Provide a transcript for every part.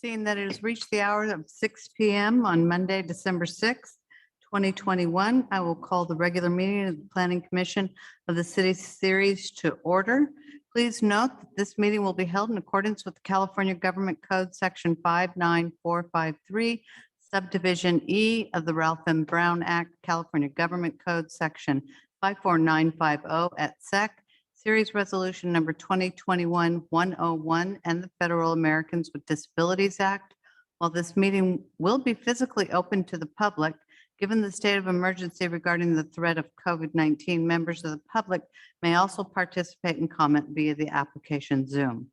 Seeing that it has reached the hour of 6 PM on Monday, December 6th, 2021, I will call the regular meeting of the Planning Commission of the City Series to order. Please note that this meeting will be held in accordance with the California Government Code, Section 59453, Subdivision E of the Ralph M. Brown Act, California Government Code, Section 54950 at SEC, Series Resolution Number 2021-101, and the Federal Americans with Disabilities Act. While this meeting will be physically open to the public, given the state of emergency regarding the threat of COVID-19, members of the public may also participate and comment via the application Zoom.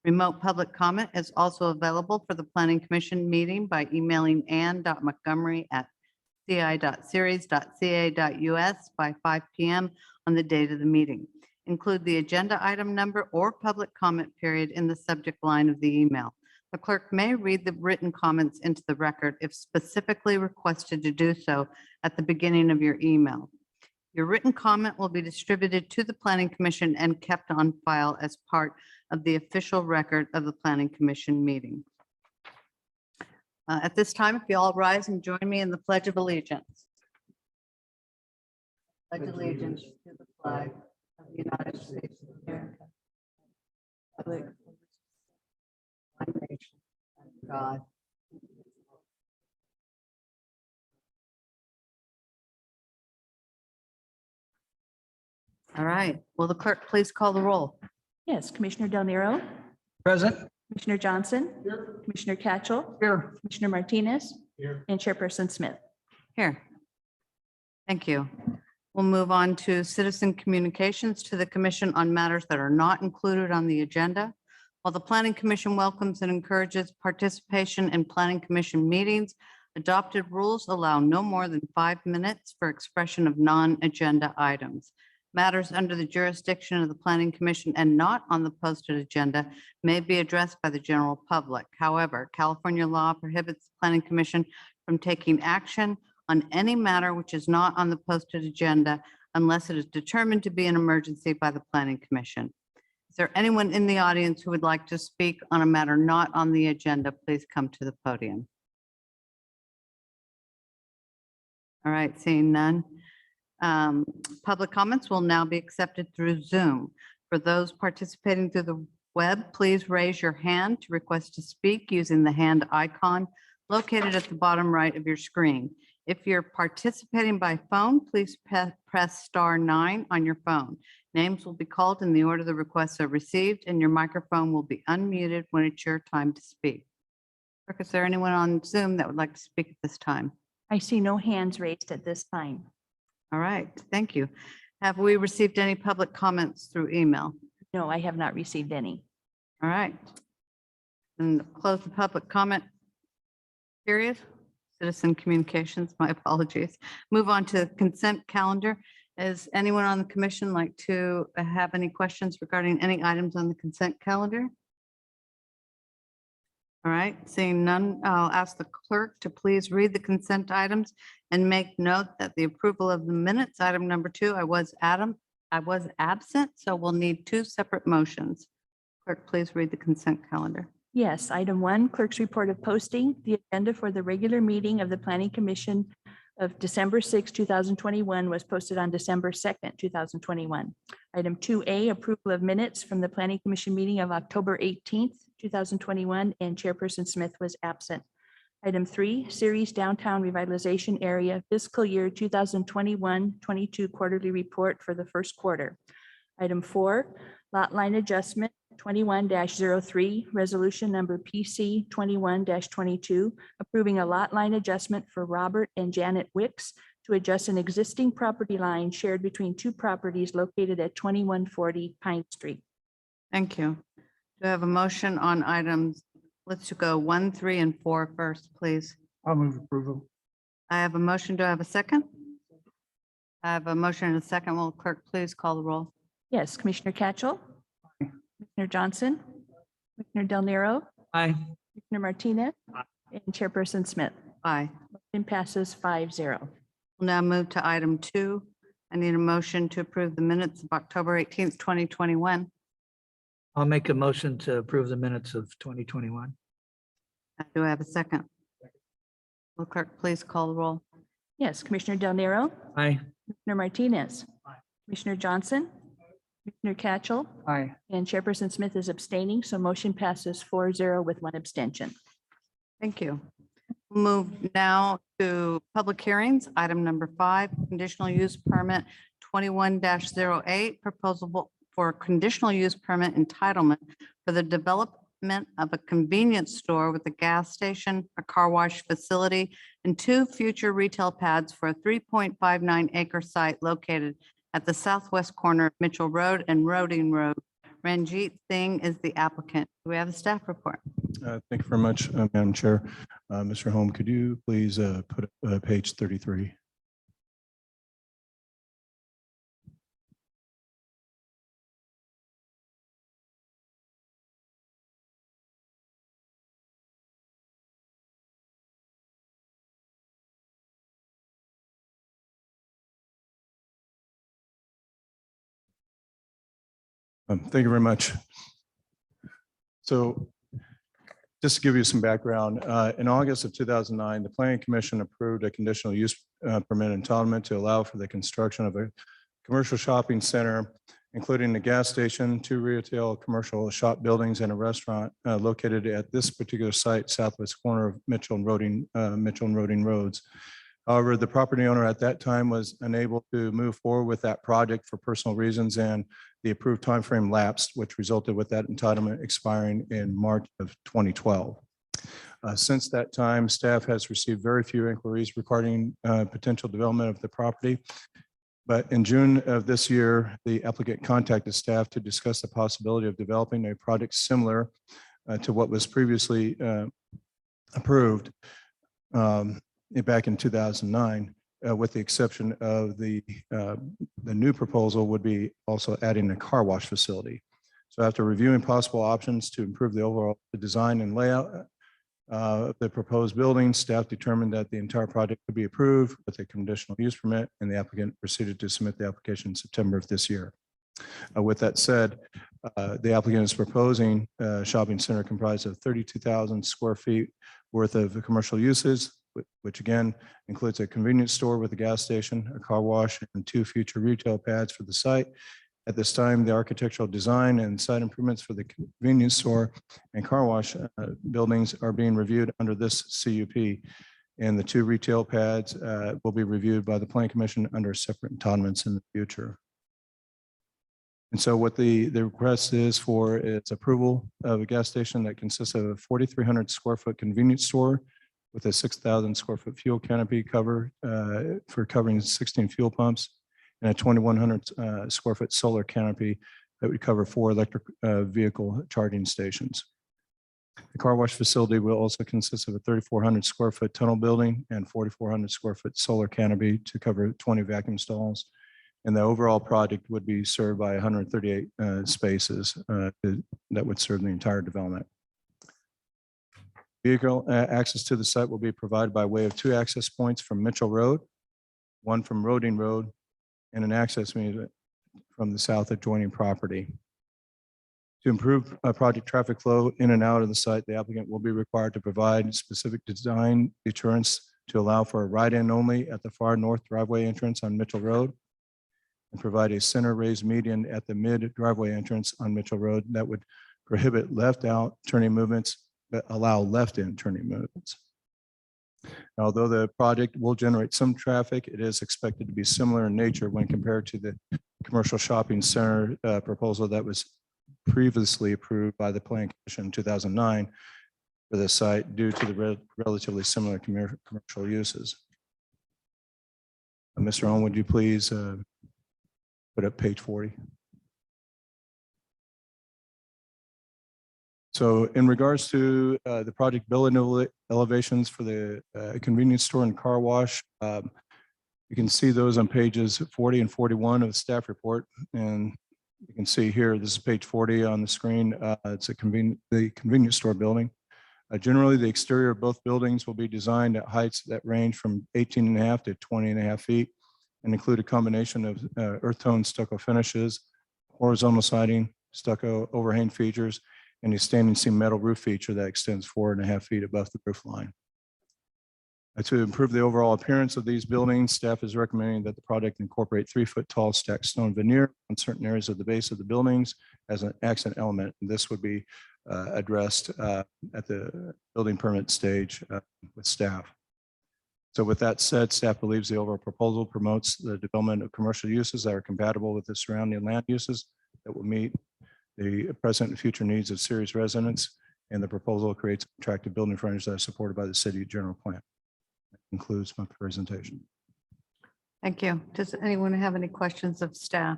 Remote public comment is also available for the Planning Commission meeting by emailing ann.montgomery@ci.series.ca.us by 5 PM on the date of the meeting. Include the agenda item number or public comment period in the subject line of the email. The clerk may read the written comments into the record if specifically requested to do so at the beginning of your email. Your written comment will be distributed to the Planning Commission and kept on file as part of the official record of the Planning Commission meeting. At this time, if you all rise and join me in the Pledge of Allegiance. Pledge allegiance to the flag of the United States of America. Republic of one nation, under God. All right. Will the clerk please call the roll? Yes, Commissioner Del Nero, Present. Commissioner Johnson, Commissioner Catchell, Here. Commissioner Martinez, Here. and Chairperson Smith. Here. Thank you. We'll move on to citizen communications to the commission on matters that are not included on the agenda. While the Planning Commission welcomes and encourages participation in Planning Commission meetings, adopted rules allow no more than 5 minutes for expression of non-agenda items. Matters under the jurisdiction of the Planning Commission and not on the posted agenda may be addressed by the general public. However, California law prohibits the Planning Commission from taking action on any matter which is not on the posted agenda unless it is determined to be an emergency by the Planning Commission. Is there anyone in the audience who would like to speak on a matter not on the agenda? Please come to the podium. All right, seeing none. Public comments will now be accepted through Zoom. For those participating through the web, please raise your hand to request to speak using the hand icon located at the bottom right of your screen. If you're participating by phone, please press *9 on your phone. Names will be called in the order the requests are received, and your microphone will be unmuted when it's your time to speak. Clerk, is there anyone on Zoom that would like to speak at this time? I see no hands raised at this time. All right, thank you. Have we received any public comments through email? No, I have not received any. All right. And close the public comment period. Citizen communications, my apologies. Move on to consent calendar. Is anyone on the commission like to have any questions regarding any items on the consent calendar? All right, seeing none, I'll ask the clerk to please read the consent items and make note that the approval of the minutes, item number 2, I was absent, so we'll need 2 separate motions. Clerk, please read the consent calendar. Yes, item 1, clerk's report of posting. The agenda for the regular meeting of the Planning Commission of December 6, 2021 was posted on December 2nd, 2021. Item 2A, approval of minutes from the Planning Commission meeting of October 18th, 2021, and Chairperson Smith was absent. Item 3, Series Downtown Revitalization Area Fiscal Year 2021-22 Quarterly Report for the first quarter. Item 4, Lot Line Adjustment 21-03, Resolution Number PC 21-22, approving a lot line adjustment for Robert and Janet Wicks to adjust an existing property line shared between 2 properties located at 2140 Pine Street. Thank you. Do I have a motion on items? Let's go 1, 3, and 4 first, please. I'll move approval. I have a motion. Do I have a second? I have a motion and a second. Will the clerk please call the roll? Yes, Commissioner Catchell, Commissioner Johnson, Commissioner Del Nero, Aye. Commissioner Martinez, and Chairperson Smith. Aye. Motion passes 5-0. We'll now move to item 2. I need a motion to approve the minutes of October 18th, 2021. I'll make a motion to approve the minutes of 2021. Do I have a second? Will clerk please call the roll? Yes, Commissioner Del Nero, Aye. Commissioner Martinez, Commissioner Johnson, Commissioner Catchell, Aye. and Chairperson Smith is abstaining, so motion passes 4-0 with one abstention. Thank you. We'll move now to public hearings. Item number 5, conditional use permit 21-08, proposal for conditional use permit entitlement for the development of a convenience store with a gas station, a car wash facility, and 2 future retail pads for a 3.59 acre site located at the southwest corner of Mitchell Road and Roding Road. Ranjit Singh is the applicant. Do we have a staff report? Thank you very much, Madam Chair. Mr. Holm, could you please put page 33? Thank you very much. So just to give you some background, in August of 2009, the Planning Commission approved a conditional use permit entitlement to allow for the construction of a commercial shopping center, including a gas station, 2 retail commercial shop buildings, and a restaurant located at this particular site, southwest corner of Mitchell and Roding Roads. However, the property owner at that time was unable to move forward with that project for personal reasons, and the approved timeframe lapsed, which resulted with that entitlement expiring in March of 2012. Since that time, staff has received very few inquiries regarding potential development of the property. But in June of this year, the applicant contacted staff to discuss the possibility of developing a project similar to what was previously approved back in 2009, with the exception of the new proposal would be also adding a car wash facility. So after reviewing possible options to improve the overall design and layout of the proposed building, staff determined that the entire project could be approved with a conditional use permit, and the applicant proceeded to submit the application in September of this year. With that said, the applicant is proposing a shopping center comprised of 32,000 square feet worth of commercial uses, which again includes a convenience store with a gas station, a car wash, and 2 future retail pads for the site. At this time, the architectural design and site improvements for the convenience store and car wash buildings are being reviewed under this CUP. And the 2 retail pads will be reviewed by the Planning Commission under separate entitlements in the future. And so what the request is for its approval of a gas station that consists of a 4,300 square foot convenience store with a 6,000 square foot fuel canopy cover for covering 16 fuel pumps, and a 2,100 square foot solar canopy that would cover 4 electric vehicle charging stations. The car wash facility will also consist of a 3,400 square foot tunnel building and 4,400 square foot solar canopy to cover 20 vacuum stalls. And the overall project would be served by 138 spaces that would serve the entire development. Vehicle access to the site will be provided by way of 2 access points from Mitchell Road, 1 from Roding Road, and an access means from the south adjoining property. To improve project traffic flow in and out of the site, the applicant will be required to provide specific design deterrence to allow for a right-in only at the far north driveway entrance on Mitchell Road, and provide a center raised median at the mid driveway entrance on Mitchell Road that would prohibit left out turning movements, but allow left in turning movements. Although the project will generate some traffic, it is expected to be similar in nature when compared to the commercial shopping center proposal that was previously approved by the Planning Commission in 2009 for the site due to the relatively similar commercial uses. Mr. Owen, would you please put up page 40? So in regards to the project building elevations for the convenience store and car wash, you can see those on pages 40 and 41 of the staff report. And you can see here, this is page 40 on the screen. It's the convenience store building. Generally, the exterior of both buildings will be designed at heights that range from 18.5 to 20.5 feet and include a combination of earth tone stucco finishes, horizontal siding, stucco overhang features, and a standing seam metal roof feature that extends 4.5 feet above the roof line. To improve the overall appearance of these buildings, staff is recommending that the project incorporate 3-foot tall stacked stone veneer on certain areas of the base of the buildings as an accent element. And this would be addressed at the building permit stage with staff. So with that said, staff believes the overall proposal promotes the development of commercial uses that are compatible with the surrounding land uses that will meet the present and future needs of Ceres residents, and the proposal creates attractive building frontage that is supported by the city general plan. That concludes my presentation. Thank you. Does anyone have any questions of staff?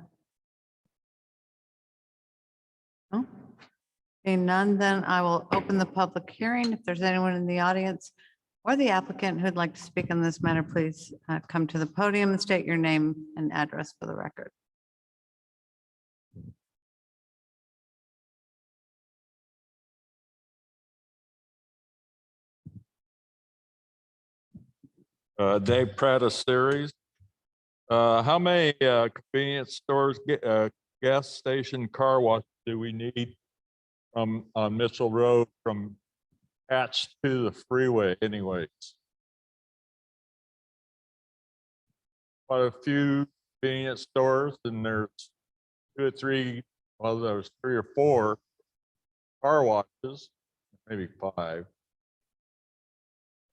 No? Seeing none, then I will open the public hearing. If there's anyone in the audience or the applicant who'd like to speak on this matter, please come to the podium and state your name and address for the record. Dave Pratt of Ceres. How many convenience stores, gas station, car wash do we need from on Mitchell Road from Hatch to the freeway anyways? Quite a few convenience stores, and there's 2 or 3, well, there's 3 or 4 car washes, maybe 5.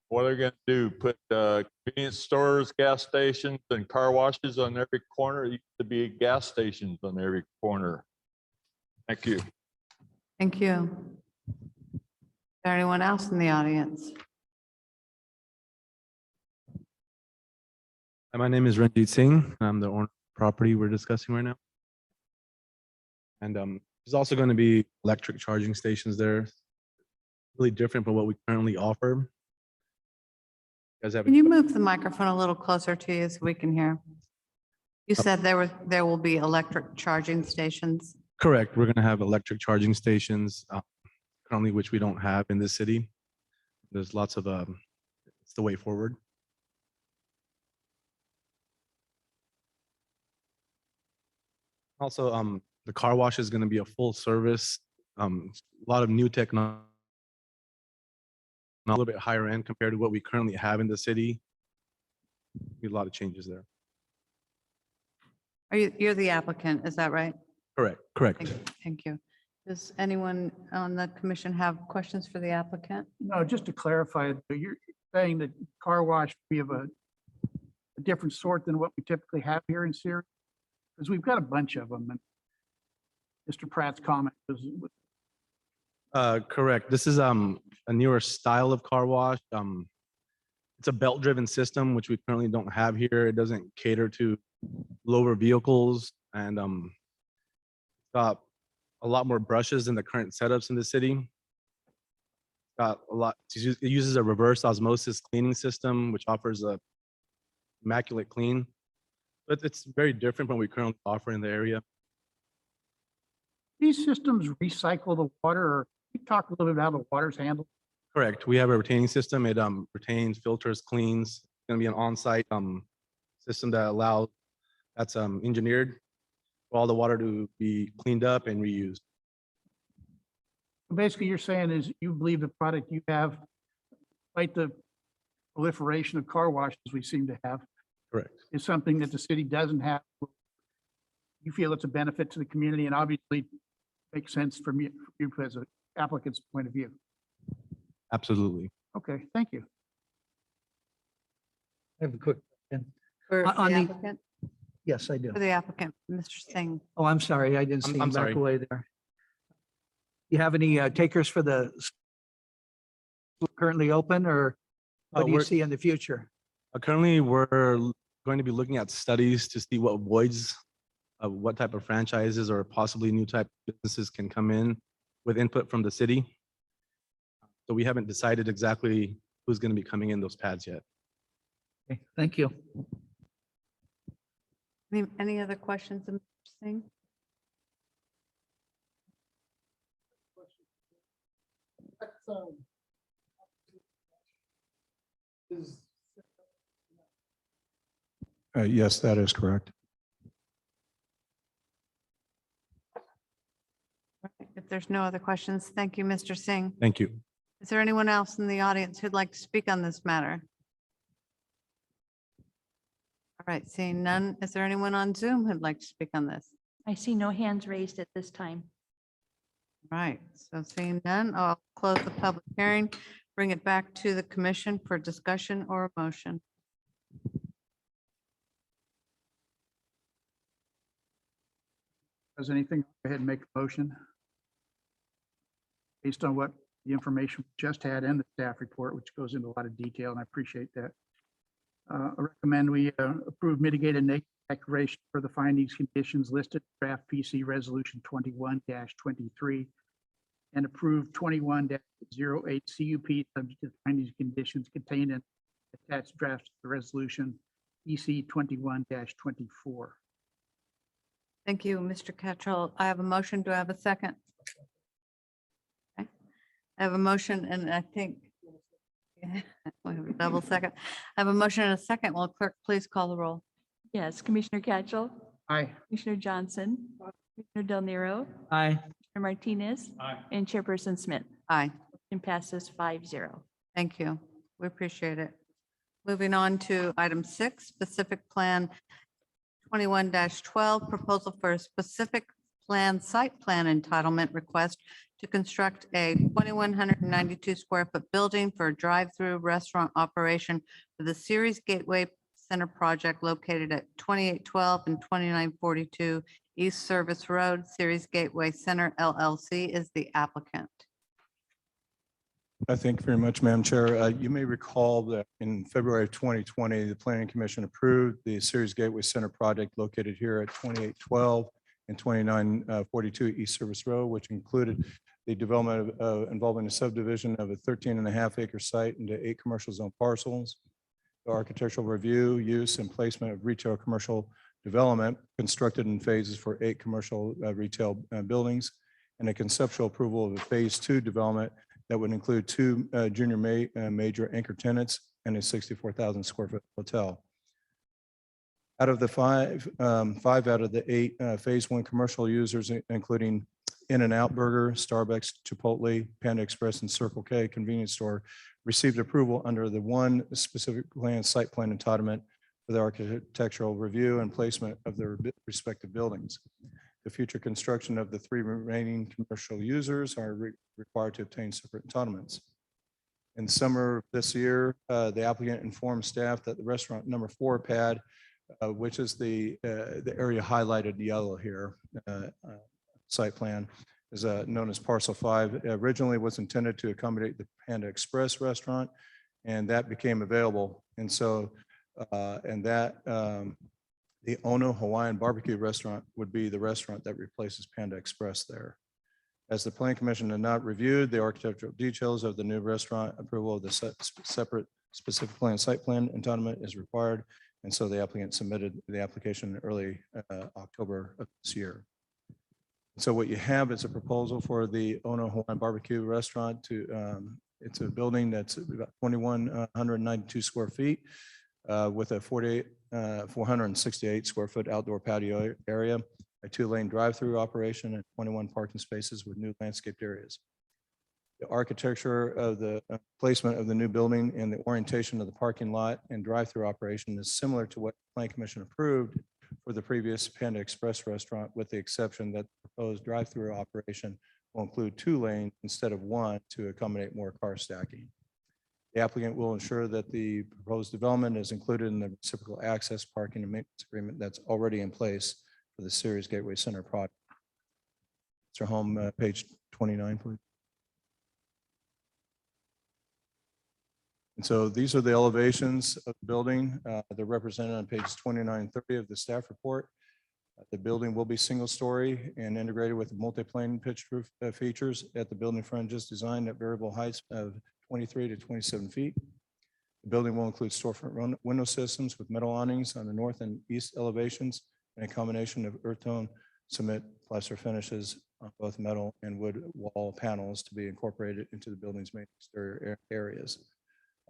What are they going to do? Put convenience stores, gas stations, and car washes on every corner? It used to be gas stations on every corner. Thank you. Thank you. Is there anyone else in the audience? Hi, my name is Ranjit Singh, and I'm the owner of the property we're discussing right now. And there's also going to be electric charging stations there. Really different from what we currently offer. You guys have Can you move the microphone a little closer to you so we can hear? You said there will be electric charging stations. Correct. We're going to have electric charging stations currently, which we don't have in this city. There's lots of it's the way forward. Also, the car wash is going to be a full service, a lot of new technology, a little bit higher end compared to what we currently have in the city. A lot of changes there. You're the applicant, is that right? Correct. Correct. Thank you. Does anyone on the commission have questions for the applicant? No, just to clarify, you're saying that car wash be of a different sort than what we typically have here in Ceres? Because we've got a bunch of them. And Mr. Pratt's comment was, Correct. This is a newer style of car wash. It's a belt-driven system, which we currently don't have here. It doesn't cater to lower vehicles, and got a lot more brushes than the current setups in the city. Got a lot. It uses a reverse osmosis cleaning system, which offers a immaculate clean. But it's very different from what we currently offer in the area. these systems recycle the water, or can you talk a little bit about how the water's handled? Correct. We have a retaining system. It retains, filters, cleans. It's going to be an on-site system that allows, that's engineered for all the water to be cleaned up and reused. Basically, you're saying is you believe the product you have, despite the proliferation of car washes we seem to have, Correct. is something that the city doesn't have. You feel it's a benefit to the community and obviously makes sense from you as an applicant's point of view. Absolutely. Okay, thank you. I have a quick question. For On the the- applicant, Yes, I do. for the applicant, Mr. Singh. Oh, I'm sorry. I didn't see I'm him back sorry. away there. You have any takers for the currently open, or what do you We're- see in the future? Currently, we're going to be looking at studies to see what voids, what type of franchises or possibly new type of businesses can come in with input from the city. So we haven't decided exactly who's going to be coming in those pads yet. Okay, thank you. Any other questions, Mr. Singh? Yes, that is correct. If there's no other questions. Thank you, Mr. Singh. Thank you. Is there anyone else in the audience who'd like to speak on this matter? All right, seeing none, is there anyone on Zoom who'd like to speak on this? I see no hands raised at this time. Right, so seeing none, I'll close the public hearing, bring it back to the commission for discussion or a motion. Does anything, go ahead and make a motion based on what the information we just had and the staff report, which goes into a lot of detail, and I appreciate that. I recommend we approve mitigated negative declaration for the findings, conditions listed in draft PC Resolution 21-23 and approve 21-08 CUP subject to the findings and conditions contained in attached drafts of the resolution PC 21-24. Thank you, Mr. Cattrall. I have a motion. Do I have a second? Okay. I have a motion and I think we have a double second. I have a motion and a second. Will clerk please call the roll? Yes, Commissioner Catchell, Aye. Commissioner Johnson, Commissioner Del Nero, Aye. Commissioner Martinez, and Chairperson Smith. Aye. Motion passes 5-0. Thank you. We appreciate it. Moving on to item 6, specific plan 21-12, proposal for a specific plan site plan entitlement request to construct a 2,192 square foot building for a drive-through restaurant operation for the Series Gateway Center project located at 2812 and 2942 East Service Road. Series Gateway Center LLC is the applicant. Thank you very much, Madam Chair. You may recall that in February of 2020, the Planning Commission approved the Series Gateway Center project located here at 2812 and 2942 East Service Road, which included the development involving a subdivision of a 13.5 acre site into 8 commercial zone parcels, the architectural review, use, and placement of retail commercial development constructed in phases for 8 commercial retail buildings, and a conceptual approval of a phase 2 development that would include 2 junior major anchor tenants and a 64,000 square foot hotel. Out of the 5 out of the 8 phase 1 commercial users, including In-N-Out Burger, Starbucks, Chipotle, Panda Express, and Circle K convenience store, received approval under the one specific plan site plan entitlement for the architectural review and placement of their respective buildings. The future construction of the 3 remaining commercial users are required to obtain separate entitlements. In summer of this year, the applicant informed staff that the restaurant number 4 pad, which is the area highlighted yellow here, site plan, is known as Parcel 5. Originally was intended to accommodate the Panda Express restaurant, and that became available. And so, the Ono Hawaiian Barbecue Restaurant would be the restaurant that replaces Panda Express there. As the Plan Commission had not reviewed the architectural details of the new restaurant, approval of the separate specific plan site plan entitlement is required. And so the applicant submitted the application in early October of this year. So what you have is a proposal for the Ono Hawaiian Barbecue Restaurant to, it's a building that's about 2,192 square feet with a 468 square foot outdoor patio area, a 2-lane drive-through operation, and 21 parking spaces with new landscaped areas. The architecture of the placement of the new building and the orientation of the parking lot and drive-through operation is similar to what the Plan Commission approved for the previous Panda Express restaurant, with the exception that the proposed drive-through operation will include 2 lanes instead of 1 to accommodate more car stacking. The applicant will ensure that the proposed development is included in the reciprocal access parking and maintenance agreement that's already in place for the Series Gateway Center project. Mr. Holm, page 29, please. And so these are the elevations of the building. They're represented on pages 29 and 30 of the staff report. The building will be single story and integrated with multi-plane pitched roof features at the building frontages designed at variable heights of 23 to 27 feet. The building will include storefront window systems with metal awnings on the north and east elevations and a combination of earth tone cement plaster finishes on both metal and wood wall panels to be incorporated into the building's main exterior areas.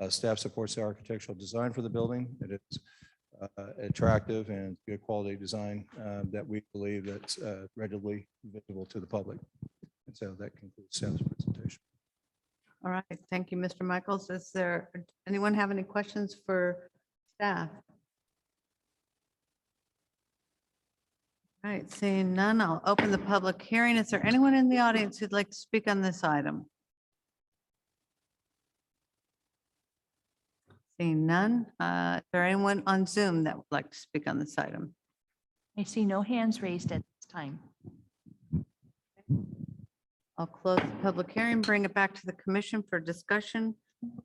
Staff supports the architectural design for the building. It is attractive and good quality design that we believe that's readily visible to the public. And so that concludes staff's presentation. All right, thank you, Mr. Michaels. Is there, anyone have any questions for staff? All right, seeing none, I'll open the public hearing. Is there anyone in the audience who'd like to speak on this item? Seeing none, is there anyone on Zoom that would like to speak on this item? I see no hands raised at this time. I'll close the public hearing, bring it back to the commission for discussion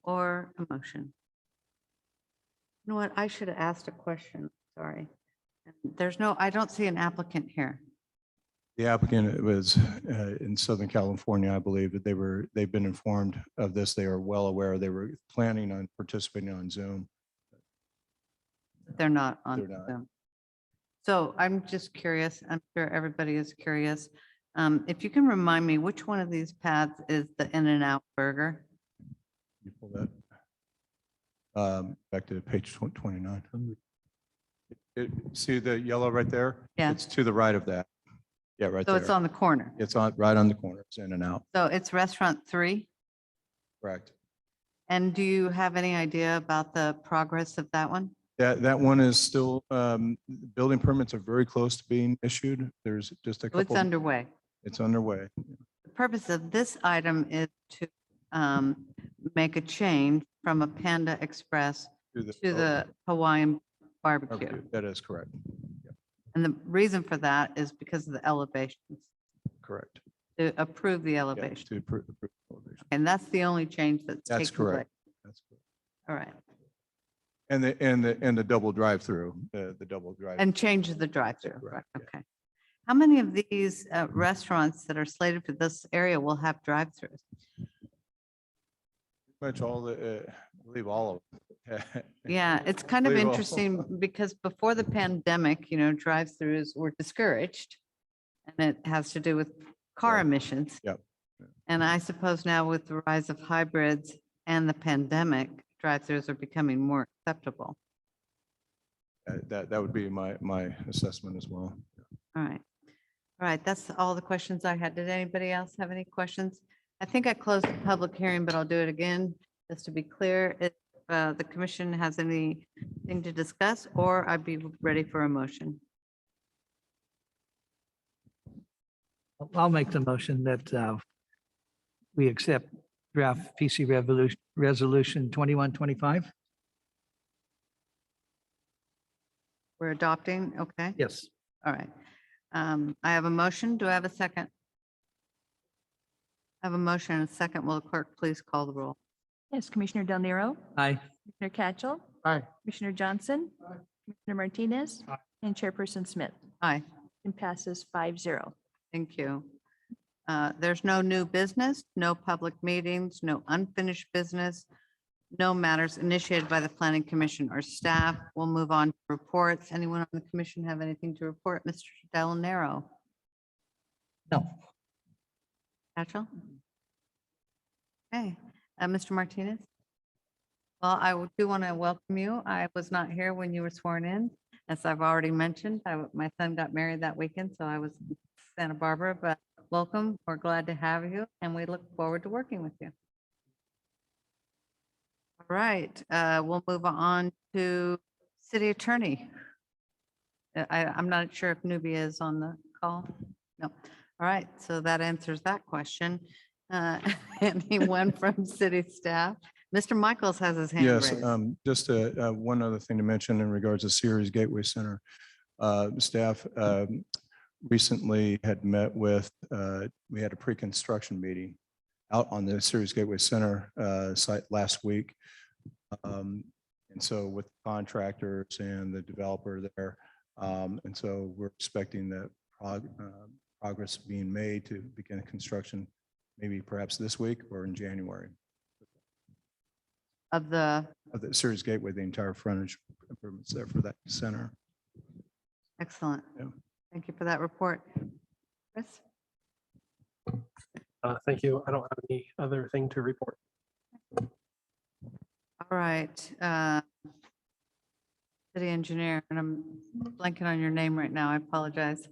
or a motion. You know what? I should have asked a question. Sorry. There's no, I don't see an applicant here. The applicant was in Southern California, I believe, that they've been informed of this. They are well aware. They were planning on participating on Zoom. They're not on They're not. Zoom. So I'm just curious. I'm sure everybody is curious. If you can remind me, which one of these paths is the In-N-Out Burger? You pull that back to page 29. See the yellow right there? Yeah. It's to the right of that. Yeah, right So there. it's on the corner. It's on, right on the corner. It's In-N-Out, So it's Restaurant 3. correct. And do you have any idea about the progress of that one? That one is still, building permits are very close to being issued. There's just a So it's couple. underway. It's underway. The purpose of this item is to make a change from a Panda Express to the Hawaiian barbecue. barbecue. That is correct. And the reason for that is because of the elevations, Correct. to approve the Yeah, elevation. to approve elevation. And that's the only change that's That's taking place. correct. That's correct. All right. And the double drive-through, the double drive. And change the drive-through. Correct, yeah. Okay. How many of these restaurants that are slated for this area will have drive-throughs? Much all the, I believe all of them. Yeah, it's kind of Believe all. interesting because before the pandemic, you know, drive-throughs were discouraged. And it has to do with car Right. emissions. Yep. And I suppose now with the rise of hybrids and the pandemic, drive-throughs are becoming more acceptable. That would be my assessment as well. All right. All right, that's all the questions I had. Did anybody else have any questions? I think I closed the public hearing, but I'll do it again, just to be clear. If the commission has anything to discuss, or I'd be ready for a motion. I'll make the motion that we accept draft PC resolution 2125. We're adopting, okay? Yes. All right. I have a motion. Do I have a second? I have a motion and a second. Will the clerk please call the roll? Yes, Commissioner Del Nero, Aye. Commissioner Catchell, Aye. Commissioner Johnson, Commissioner Martinez, and Chairperson Smith. Aye, And passes 5-0. thank you. There's no new business, no public meetings, no unfinished business, no matters initiated by the planning commission or staff. We'll move on to reports. Anyone on the commission have anything to report? Mr. Del Nero? No. Satchel? Okay, Mr. Martinez? Well, I do want to welcome you. I was not here when you were sworn in. As I've already mentioned, my son got married that weekend, so I was in Santa Barbara, but welcome. We're glad to have you and we look forward to working with you. All right, we'll move on to city attorney. I'm not sure if Nubia is on the call. No. All right, so that answers that question. Anyone from city staff? Mr. Michaels has his hand Yes, raised. just one other thing to mention in regards to Ceres Gateway Center. Staff recently had met with, we had a pre-construction meeting out on the Ceres Gateway Center site last week. And so with contractors and the developer there. And so we're expecting that progress being made to begin construction, maybe perhaps this week or in January. Of the, Of the Ceres Gateway, the entire frontage improvements there for that center. excellent. Yeah. Thank you for that report. Chris? Thank you. I don't have any other thing to report. All right. City engineer, and I'm blanking on your name right now. I apologize.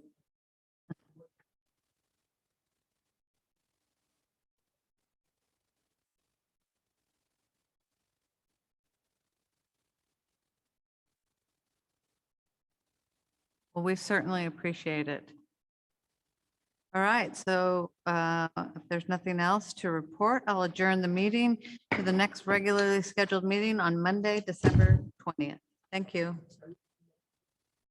Well, we certainly appreciate it. All right, so if there's nothing else to report, I'll adjourn the meeting to the next regularly scheduled meeting on Monday, December 20th. Thank you.